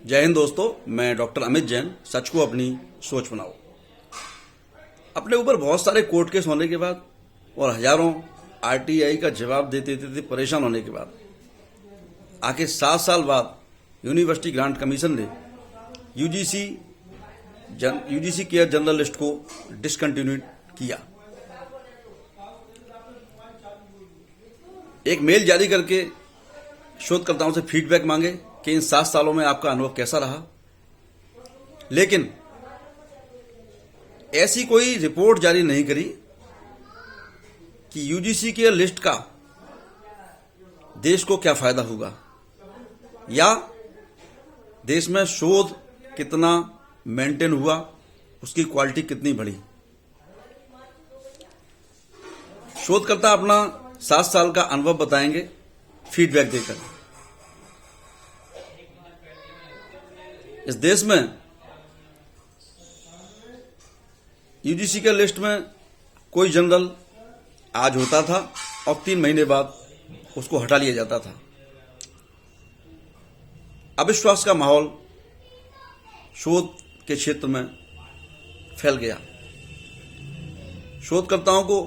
जय हिंद दोस्तों, मैं डॉक्टर अमित जैन। सच को अपनी सोच बनाओ। अपने ऊपर बहुत सारे कोर्ट केस होने के बाद और हजारों आरटीआई का जवाब देते देते परेशान होने के बाद आखिर 7 साल बाद यूनिवर्सिटी ग्रांट कमीशन ने यूजीसी केयर जनरल लिस्ट को डिसकंटिन्यू किया। एक मेल जारी करके शोधकर्ताओं से फीडबैक मांगे कि इन 7 सालों में आपका अनुभव कैसा रहा, लेकिन ऐसी कोई रिपोर्ट जारी नहीं करी कि यूजीसी के लिस्ट का देश को क्या फायदा होगा या देश में शोध कितना मेंटेन हुआ, उसकी क्वालिटी कितनी बढ़ी। शोधकर्ता अपना 7 साल का अनुभव बताएंगे फीडबैक देकर। इस देश में यूजीसी के लिस्ट में कोई जनरल आज होता था और 3 महीने बाद उसको हटा लिया जाता था। अविश्वास का माहौल शोध के क्षेत्र में फैल गया। शोधकर्ताओं को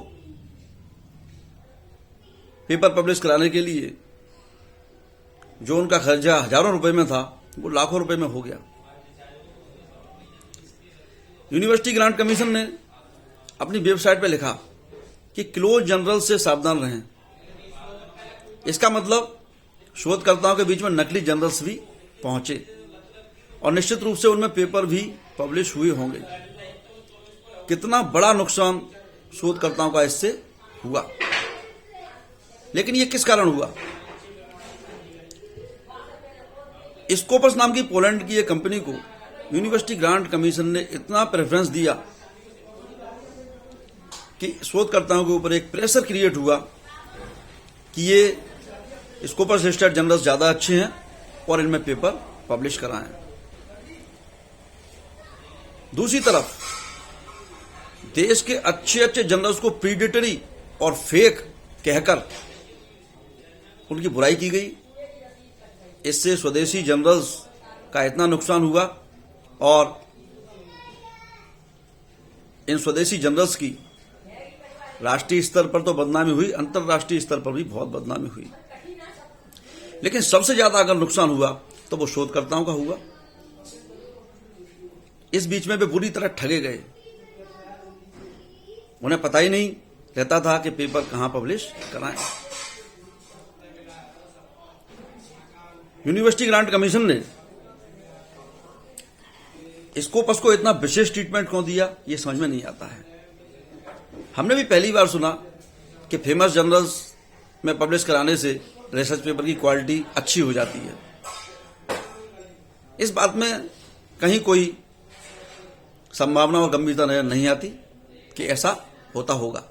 पेपर पब्लिश कराने के लिए जो उनका खर्चा हजारों रुपए में था वो लाखों रुपए में हो गया। यूनिवर्सिटी ग्रांट कमीशन ने अपनी वेबसाइट पर लिखा कि क्लोज जनरल से सावधान रहें। इसका मतलब शोधकर्ताओं के बीच में नकली जनरल्स भी पहुंचे और निश्चित रूप से उनमें पेपर भी पब्लिश हुए होंगे। कितना बड़ा नुकसान शोधकर्ताओं का इससे हुआ, लेकिन यह किस कारण हुआ? स्कोपस नाम की पोलैंड की एक कंपनी को यूनिवर्सिटी ग्रांट कमीशन ने इतना प्रेफरेंस दिया कि शोधकर्ताओं के ऊपर एक प्रेशर क्रिएट हुआ कि ये स्कोपस लिस्टेड जर्नल्स ज्यादा अच्छे हैं और इनमें पेपर पब्लिश कराएं। दूसरी तरफ देश के अच्छे अच्छे जर्नल्स को प्रीडेटरी और फेक कहकर उनकी बुराई की गई। इससे स्वदेशी जर्नल्स का इतना नुकसान हुआ और इन स्वदेशी जर्नल्स की राष्ट्रीय स्तर पर तो बदनामी हुई, अंतर्राष्ट्रीय स्तर पर भी बहुत बदनामी हुई। लेकिन सबसे ज्यादा अगर नुकसान हुआ तो वो शोधकर्ताओं का हुआ। इस बीच में वे बुरी तरह ठगे गए। उन्हें पता ही नहीं रहता था कि पेपर कहां पब्लिश कराएं। यूनिवर्सिटी ग्रांट कमीशन ने स्कोपस को इतना विशेष ट्रीटमेंट क्यों दिया, ये समझ में नहीं आता है। हमने भी पहली बार सुना कि फेमस जर्नल्स में पब्लिश कराने से रिसर्च पेपर की क्वालिटी अच्छी हो जाती है। इस बात में कहीं कोई संभावना और गंभीरता नजर नहीं आती कि ऐसा होता होगा।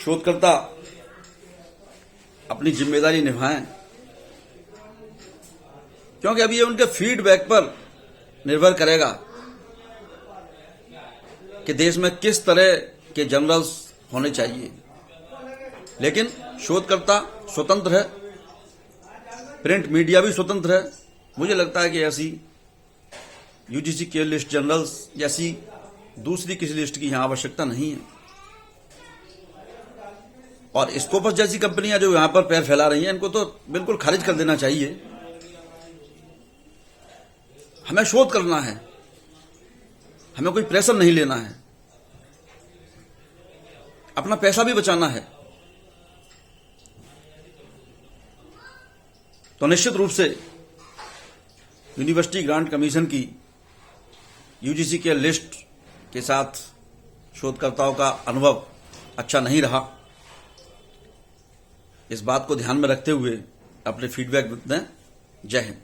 शोधकर्ता अपनी जिम्मेदारी निभाएं, क्योंकि अभी ये उनके फीडबैक पर निर्भर करेगा कि देश में किस तरह के जर्नल्स होने चाहिए। लेकिन शोधकर्ता स्वतंत्र है, प्रिंट मीडिया भी स्वतंत्र है। मुझे लगता है कि ऐसी यूजीसी केयर लिस्ट जर्नल्स जैसी दूसरी किसी लिस्ट की यहां आवश्यकता नहीं है। और स्कोपस जैसी कंपनियां जो यहां पर पैर फैला रही हैं, इनको तो बिल्कुल खारिज कर देना चाहिए। हमें शोध करना है, हमें कोई प्रेशर नहीं लेना है, अपना पैसा भी बचाना है। तो निश्चित रूप से यूनिवर्सिटी ग्रांट कमीशन की यूजीसी के लिस्ट के साथ शोधकर्ताओं का अनुभव अच्छा नहीं रहा। इस बात को ध्यान में रखते हुए अपने फीडबैक दें। जय हिंद।